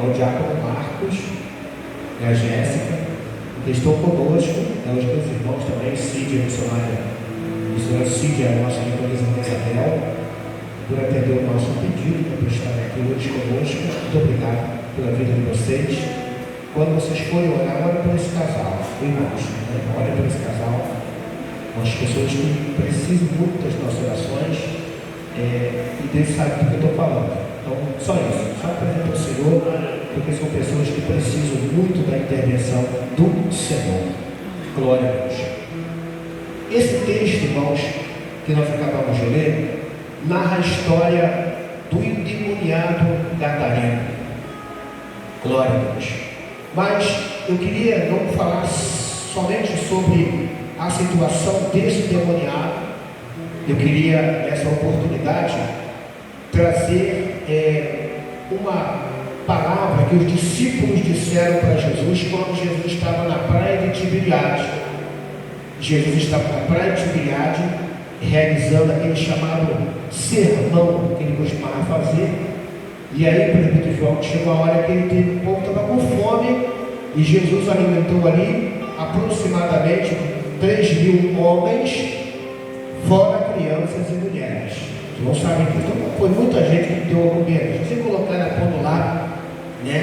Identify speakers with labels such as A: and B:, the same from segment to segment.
A: ao diácono Marcos e a Jéssica, que estão conosco, aos meus irmãos também, Cid, a missionária Cid, a nossa organização Isabel, por atender o nosso pedido, por estar aqui hoje conosco. Muito obrigado pela vida de vocês. Quando vocês forem orar, ora por esse casal, irmãos, né? Ora por esse casal, as pessoas que precisam muito das nossas orações, e Deus sabe do que eu estou falando. Então, só isso, só apresenta o Senhor, porque são pessoas que precisam muito da intervenção do Senhor. Glória a Deus. Esse texto, irmãos, que nós acabamos de ler, narra a história do endemoniado gadareno. Glória a Deus. Mas eu queria não falar somente sobre a situação desse endemoniado. Eu queria, nessa oportunidade, trazer uma palavra que os discípulos disseram para Jesus quando Jesus estava na praia de Tiberiade. Jesus estava na praia de Tiberiade, realizando aquele chamado sermão que ele costumava fazer. E aí, presbítero João, chegou a hora que o povo estava com fome, e Jesus alimentou ali aproximadamente 3.000 homens, fora crianças e mulheres. Vocês não sabem que então, foi muita gente que deu a comer. Se você colocar na ponta lá, né?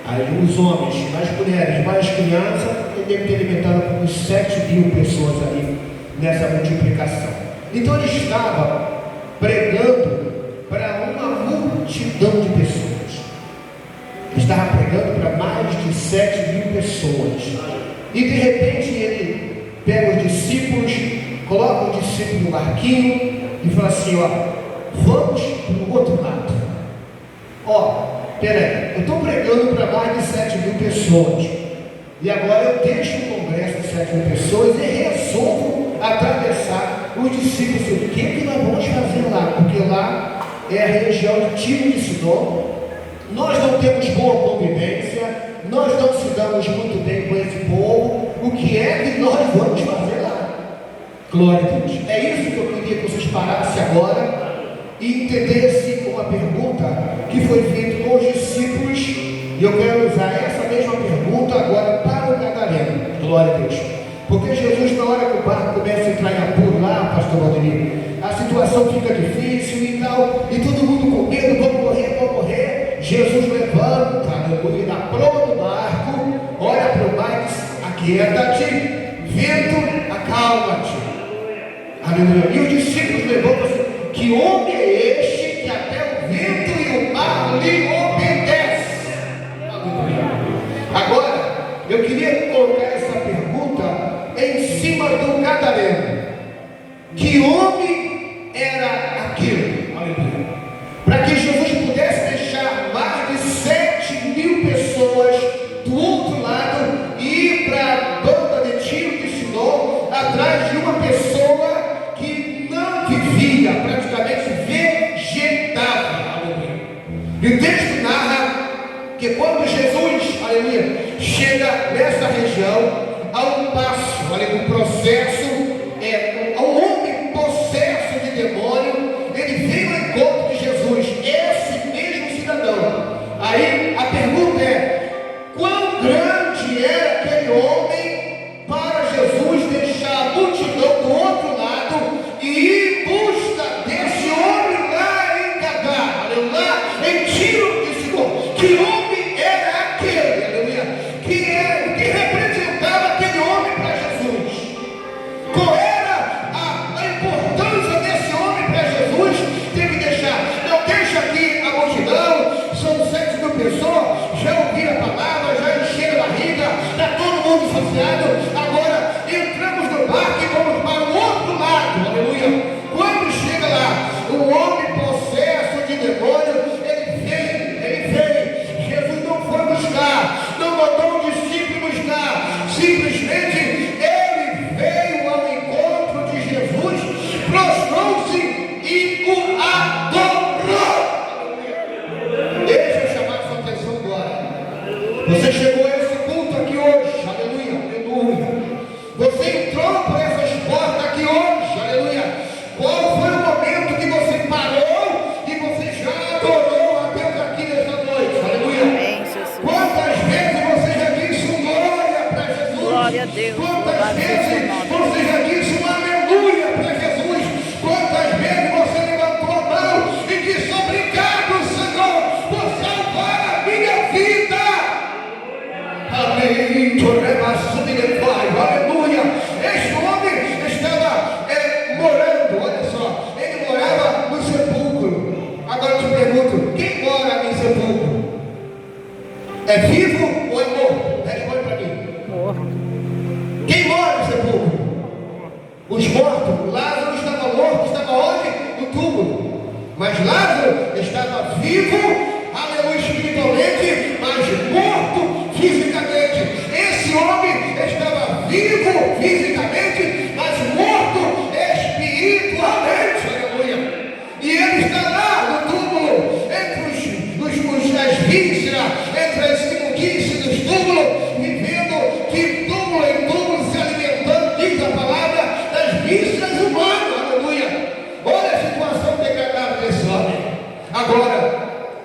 A: Aí os homens, mais mulheres, mais crianças, ele deve ter alimentado por uns 7.000 pessoas ali nessa multiplicação. Então ele estava pregando para uma multidão de pessoas. Ele estava pregando para mais de 7.000 pessoas. E de repente ele pega os discípulos, coloca o discípulo no barquinho e fala assim: ó, vamos para o outro lado. Ó, peraí, eu estou pregando para mais de 7.000 pessoas. E agora eu deixo o congresso de 7.000 pessoas e resolvo atravessar os discípulos. O que nós vamos fazer lá? Porque lá é a região de Tiro de Sidom. Nós não temos boa convivência, nós não se damos muito bem com esse povo. O que é que nós vamos fazer lá? Glória a Deus. É isso que eu queria que vocês parassem agora e entendessem uma pergunta que foi feita com os discípulos. E eu quero usar essa mesma pergunta agora para o gadareno. Glória a Deus. Porque Jesus, na hora que o barco começa a entrar em apuro lá, pastor Valdemir, a situação fica difícil e tal, e todo mundo com medo, vamos morrer. Jesus levanta, aleluia, da proa do barco, olha para o mar e diz: aquieta-te, vento, acalma-te. Aleluia. E os discípulos levantam assim: que homem é este que até o vento e o mar lhe obedecem? Aleluia. Agora, eu queria colocar essa pergunta em cima do gadareno. Que homem era aquele? Aleluia. Para que Jesus pudesse deixar mais de 7.000 pessoas do outro lado e ir para a banda de Tiro de Sidom, atrás de uma pessoa que não vivia, praticamente vegetava. Aleluia. E o texto narra que quando Jesus, aleluia, chega nessa região, há um passo, aleluia, um processo, um homem possesso de demônio, ele veio ao encontro de Jesus, esse mesmo cidadão. Aí a pergunta é: quão grande era aquele homem para Jesus deixar a multidão do outro lado e ir em busca desse homem lá em Gadá, aleluia, lá em Tiro de Sidom? Que homem era aquele, aleluia, que representava aquele homem para Jesus? Qual era a importância desse homem para Jesus? Tem que deixar, não deixa aqui a multidão, são 7.000 pessoas, já ouviram a palavra, já encheram a barriga, está todo mundo saciado, agora entramos no barco e vamos para o outro lado, aleluia. Quando chega lá, o homem possesso de demônio, ele veio, Jesus não foi buscar, não mandou um discípulo buscar, simplesmente ele veio ao encontro de Jesus, prostrou-se e o adorou. Deixa eu chamar sua atenção agora. Você chegou a esse culto aqui hoje, aleluia, aleluia. Você entrou por essas portas aqui hoje, aleluia. Qual foi o momento que você parou e você já adorou a Deus aqui nessa noite, aleluia?
B: Deus,
A: Quantas
B: louvado seja o
A: vezes
B: nome.
A: você já disse um aleluia para Jesus? Quantas vezes você levantou a mão e disse obrigado, Senhor, por salvar a minha vida? Amém. Aleluia. Este homem estava morando, olha só, ele morava no sepulcro. Agora eu te pergunto, quem mora em sepulcro? É vivo ou é morto? Responde para mim.
B: Morto.
A: Quem mora no sepulcro? Os mortos. Lázaro estava morto, estava onde? No túmulo. Mas Lázaro estava vivo, aleluia, espiritualmente, mas morto fisicamente. Esse homem estava vivo fisicamente, mas morto espiritualmente, aleluia. E ele está lá no túmulo, entre as vísceras, entre as imundícias dos túmulos, vivendo de túmulo em túmulo, se alimentando, diz a palavra, das vísceras humanas, aleluia. Olha a situação degradada desse homem. Agora,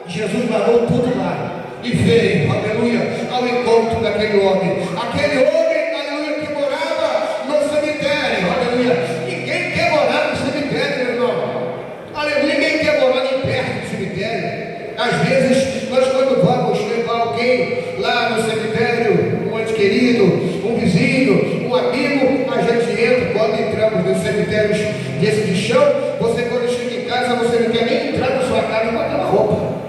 A: Jesus parou tudo lá e veio, aleluia, ao encontro daquele homem. Aquele homem, aleluia, que morava no cemitério, aleluia. Ninguém quer morar no cemitério, meu irmão. Aleluia, ninguém quer morar nem perto do cemitério. Às vezes, nós quando vamos levar alguém lá no cemitério, um ente querido, um vizinho, um amigo, a gente entra, quando entramos nos cemitérios desse de chão, você quando chega em casa, você não quer nem entrar na sua casa com aquela roupa.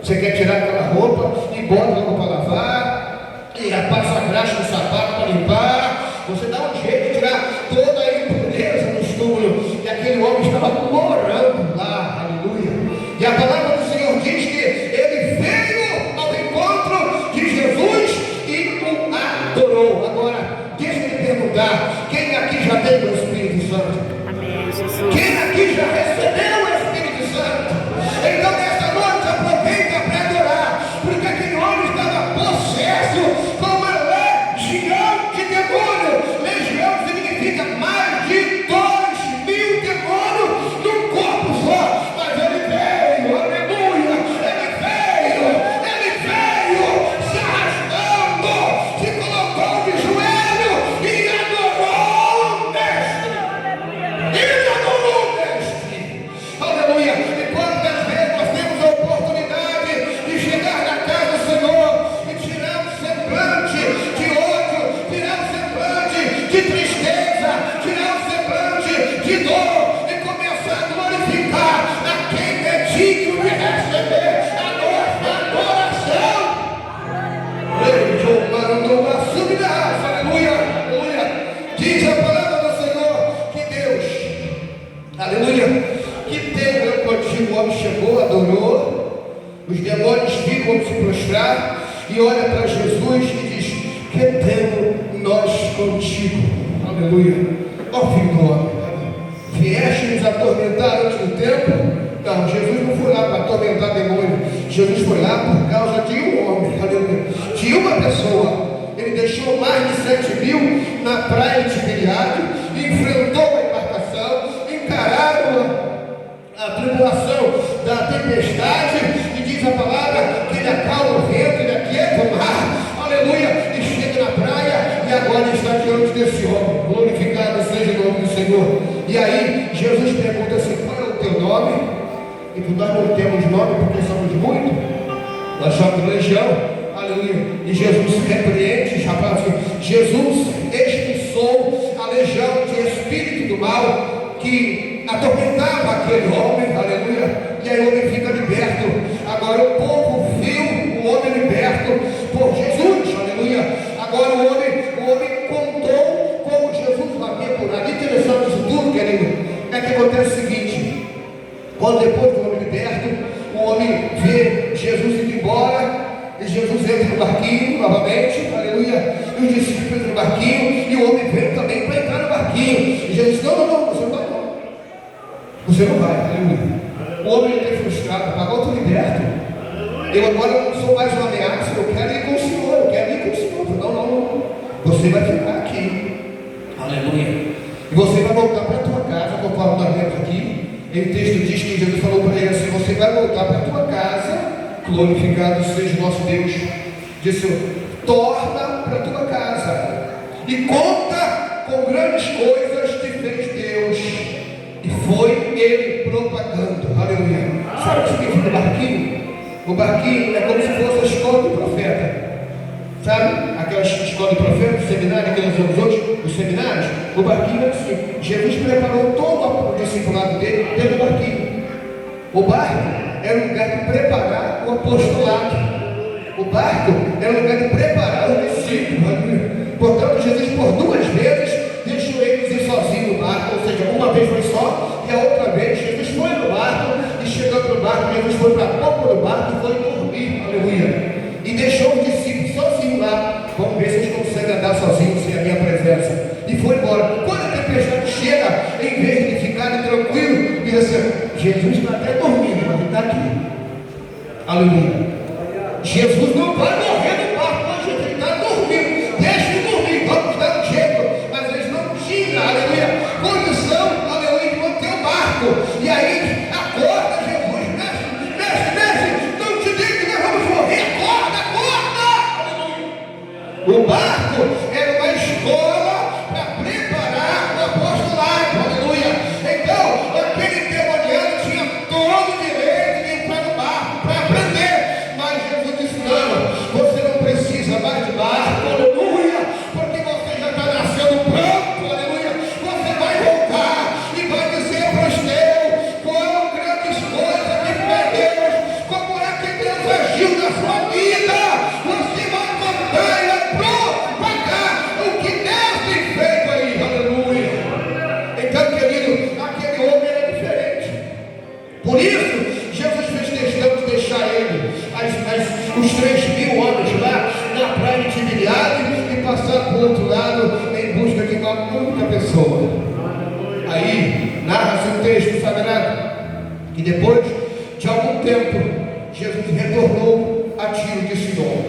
A: Você quer tirar aquela roupa e bota logo para lavar, e passa a graxa no sapato para limpar. Você dá um jeito de tirar toda a impureza no túmulo. E aquele homem estava morando lá, aleluia. E a palavra do Senhor diz que ele veio ao encontro de Jesus e o adorou. Agora, deixa eu me perguntar: quem aqui já tem o Espírito Santo?
B: Amém, Jesus.
A: Quem aqui já recebeu o Espírito Santo? Então, nessa noite, aproveita para adorar, porque aquele homem estava possesso com uma legião de demônio. Legião significa mais de 2.000 demônios num corpo só. Mas ele veio, aleluia, ele veio se arrastando, se colocou de joelho e adorou o mestre. Aleluia. E quantas vezes nós temos a oportunidade de chegar na casa do Senhor e tirar o semblante de ódio, tirar o semblante de tristeza, tirar o semblante de dor e começar a glorificar a quem é digno de receber a nossa adoração. Aleluia, aleluia. Diz a palavra do Senhor que Deus, aleluia, que tempo contigo, o homem chegou, adorou, os demônios ficam se prostrar e olha para Jesus e diz: que temos nós contigo, aleluia. Ó filho do homem, vieste nos atormentar antes do tempo? Não, Jesus não foi lá para atormentar demônio. Jesus foi lá por causa de um homem, aleluia, de uma pessoa. Ele deixou mais de 7.000 na praia de Tiberiade, enfrentou a embarcação, encararam a tribulação da tempestade, e diz a palavra que ele acalma o vento, ele aquieta o mar, aleluia, e chega na praia, e agora está diante desse homem. Glorificado seja o nome do Senhor. E aí Jesus pergunta assim: qual é o teu nome? E nós não temos nome porque somos muitos, nós somos legião, aleluia. E Jesus repreende, já fala assim: Jesus expulsou a legião de espírito do mal que atormentava aquele homem, aleluia. E aí o homem fica liberto. Agora o povo viu o homem liberto por Jesus, aleluia. Agora o homem contou como Jesus havia curado. Interessante isso tudo, querido, é que acontece o seguinte: quando depois do homem liberto, o homem vê Jesus indo embora, e Jesus entra no barquinho novamente, aleluia, e os discípulos entram no barquinho, e o homem veio também para entrar no barquinho, e Jesus disse: não, você não vai não. Você não vai, aleluia. O homem está frustrado, agora eu estou liberto. Eu agora não sou mais uma ameaça, eu quero ir com o Senhor, eu quero ir com o Senhor. Não. Você vai ficar aqui, aleluia. E você vai voltar para a tua casa, conforme nós lemos aqui. E o texto diz que Jesus falou para ele assim: você vai voltar para a tua casa, glorificado seja o nosso Deus. Disse: torna para a tua casa.
B: e conta com grandes coisas que fez Deus, e foi ele propagando. Aleluia. Sabe o que significa barquinho? O barquinho é como se fosse a escola do profeta. Sabe? Aquela escola de profeta, o seminário que nós vemos hoje, os seminários. O barquinho é assim. Jesus preparou todo o discipulado dele dentro do barquinho. O barco era um lugar de preparar o apostolado. O barco era um lugar de preparar os discípulos. Portanto, Jesus por 2 vezes deixou eles ir sozinhos no barco. Ou seja, uma vez foi só e a outra vez Jesus foi no barco. E chegando no barco, Jesus foi para a popa do barco e foi dormir. Aleluia. E deixou os discípulos sozinhos lá. Vamos ver se eles conseguem andar sozinhos sem a minha presença. E foi embora. Quando a tempestade chega, em vez de ficarem tranquilos, diz assim: Jesus está até dormindo, mas ele está aqui. Aleluia. Jesus não vai morrer no barco, mas Jesus está dormindo. Deixa ele dormir, vamos dar um jeito. Mas eles não tinham, aleluia, condição, aleluia, de manter o barco. E aí, acorda, Jesus, mexe, não te digo que nós vamos morrer, acorda. O barco era uma escola para preparar o apostolado, aleluia. Então, aquele demoniado tinha todo o direito de entrar no barco para aprender, mas Jesus disse: não, você não precisa mais de barco, aleluia, porque você já está nascendo pronto, aleluia. Você vai voltar e vai dizer para os teus quão grandes coisas que fez Deus, como é que Deus agiu na sua vida. Você vai contar e vai propagar o que Deus tem feito aí, aleluia. Então, querido, aquele homem era diferente. Por isso, Jesus fez questão de deixar ele, os 3.000 homens lá na praia de Tiberiade, e passar para o outro lado em busca de uma única pessoa. Aí, narra-se um texto sagrado que depois de algum tempo, Jesus retornou a Tiro de Sidom.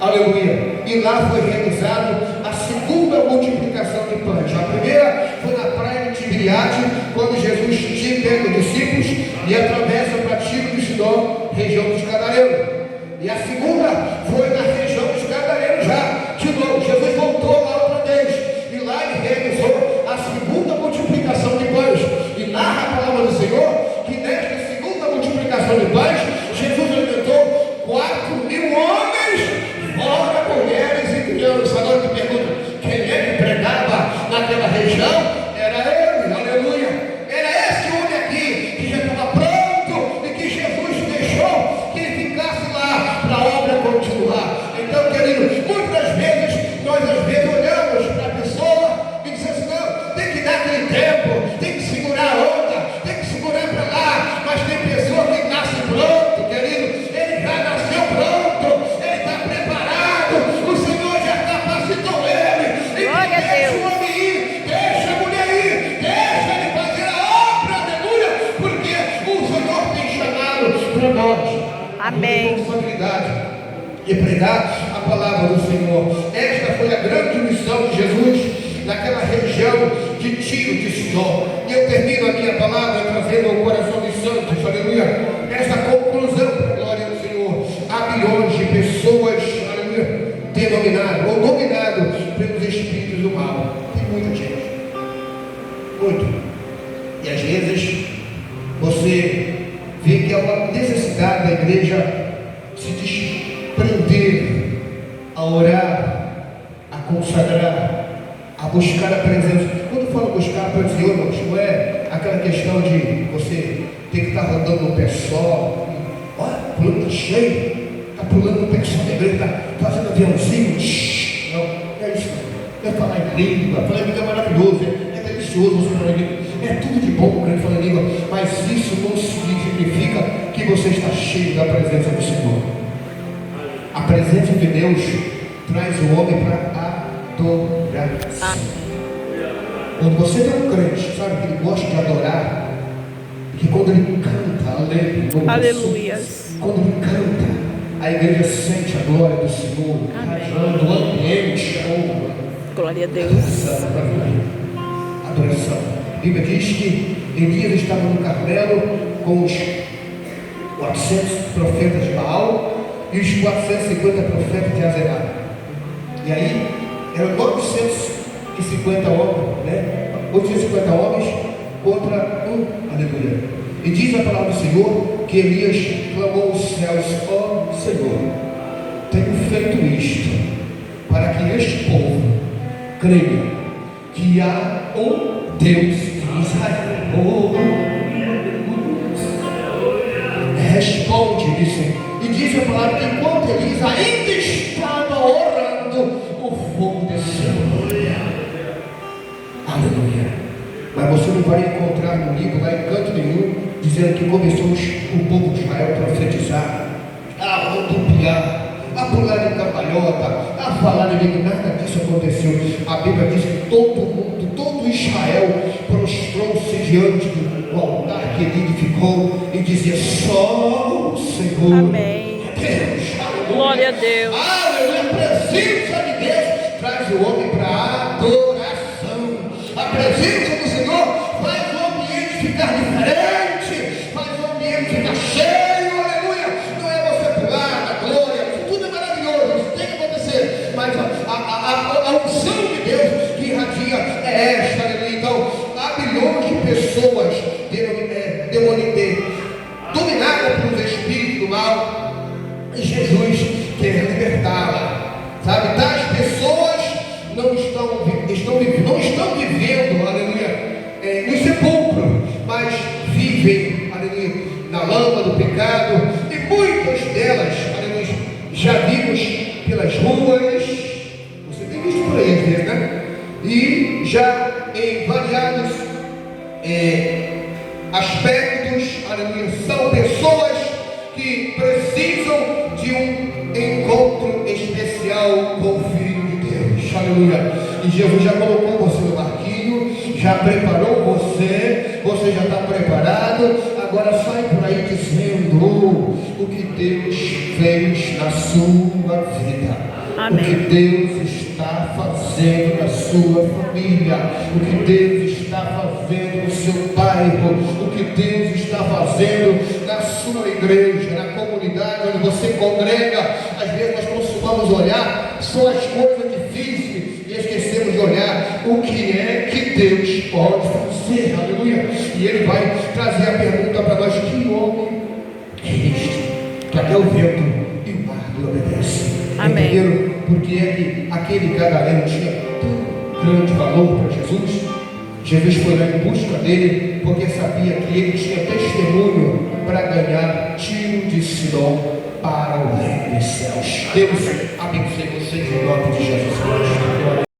B: Aleluia. E lá foi realizada a segunda multiplicação de pães. A primeira foi na praia de Tiberiade, quando Jesus tinha pego discípulos e atravessa para Tiro de Sidom, região dos Gadarenos. E a segunda foi na região dos Gadarenos já. De novo, Jesus voltou lá outra vez. E lá ele realizou a segunda multiplicação de pães. E narra a palavra do Senhor que nesta segunda multiplicação de pães, Jesus alimentou 4.000 homens, fora mulheres e crianças. Agora te pergunto, quem é que pregava naquela região? Era ele, aleluia. Era esse homem aqui que já estava pronto e que Jesus deixou que ele ficasse lá para a obra continuar. Então, querido, muitas vezes nós às vezes olhamos para a pessoa e dizemos assim: não, tem que dar aquele tempo, tem que segurar a onda, tem que segurar para lá. Mas tem pessoa que nasce pronto, querido, ele já nasceu pronto, ele está preparado, o Senhor já capacitou ele. E deixa o homem ir, deixa a mulher ir, deixa ele fazer a obra, aleluia, porque o Senhor tem chamado para nós.
C: Amém.
B: Responsabilidade e pregar a palavra do Senhor. Esta foi a grande missão de Jesus naquela região de Tiro de Sidom. E eu termino a minha palavra trazendo ao coração dos santos, aleluia, esta conclusão para a glória do Senhor. Há milhões de pessoas, aleluia, denominadas ou dominadas pelos espíritos do mal. Tem muita gente, muito. E às vezes você vê que há uma necessidade da igreja se desprender, a orar, a consagrar, a buscar a presença. Quando eu falo buscar a presença do Senhor, não é aquela questão de você ter que estar rodando no pé só. Olha, pulando está cheio, está pulando no pé só da igreja, está fazendo aviãozinho. Não, é isso não. É falar em língua. Falar em língua é maravilhoso, é delicioso você falar em língua. É tudo de bom quando falar em língua, mas isso não significa que você está cheio da presença do Senhor. A presença de Deus traz o homem para adoração. Quando você tem um crente, sabe, que ele gosta de adorar, que quando ele canta, aleluia, quando ele canta, a igreja sente a glória do Senhor, o ambiente,
C: glória a Deus.
B: Adoração. A Bíblia diz que Elias estava no Carmelo com os 400 profetas de Baal e os 450 profetas de Azerá. E aí Eram 950 homens, né? 850 homens contra um, aleluia. E diz a palavra do Senhor que Elias clamou aos céus: ó Senhor, tenho feito isto para que este povo creia que há um Deus em Israel. Responde, disse. E diz a palavra que enquanto Elias ainda estava orando, o fogo desceu. Aleluia. Mas você não vai encontrar no livro, lá em canto nenhum, dizendo que começou o povo de Israel a profetizar, a rodopiar, a pular em cambalhota, a falar em língua. Nada disso aconteceu. A Bíblia diz que todo mundo, todo Israel prostrou-se diante do altar que ele edificou e dizia: só o Senhor.
C: Amém.
B: Deus. Aleluia.
C: Glória a Deus.
B: Aleluia. A presença de Deus traz o homem para a adoração. A presença do Senhor faz o ambiente ficar diferente, faz o ambiente ficar cheio. Aleluia. Não é você pular na glória, isso tudo é maravilhoso, isso tem que acontecer, mas a unção de Deus que irradia é esta. Aleluia. Então há bilhões de pessoas dominadas pelos espíritos do mal, e Jesus quer libertá-la, sabe? Tais pessoas não estão vivendo, aleluia, no sepulcro, mas vivem, aleluia, na lama do pecado, e muitas delas, aleluia, já vimos pelas ruas, você tem visto por aí às vezes, né? E já em variados aspectos, aleluia, são pessoas que precisam de um encontro especial com o Filho de Deus, aleluia. E Jesus já colocou você no barquinho, já preparou você já está preparado. Agora sai por aí dizendo o que Deus fez na sua vida.
C: Amém.
B: O que Deus está fazendo na sua família, o que Deus está fazendo no seu bairro, o que Deus está fazendo na sua igreja, na comunidade onde você congrega. Às vezes nós costumamos olhar só as coisas difíceis e esquecemos de olhar o que é que Deus pode fazer, aleluia. E Ele vai trazer a pergunta para nós: que homem é este que até o vento e o mar lhe obedecem?
C: Amém.
B: Entenderam? Porque é que aquele gadareno tinha tão grande valor para Jesus. Jesus foi lá em busca dele, porque sabia que ele tinha testemunho para ganhar Tiro de Sidom para o reino dos céus. Deus abençoe vocês em nome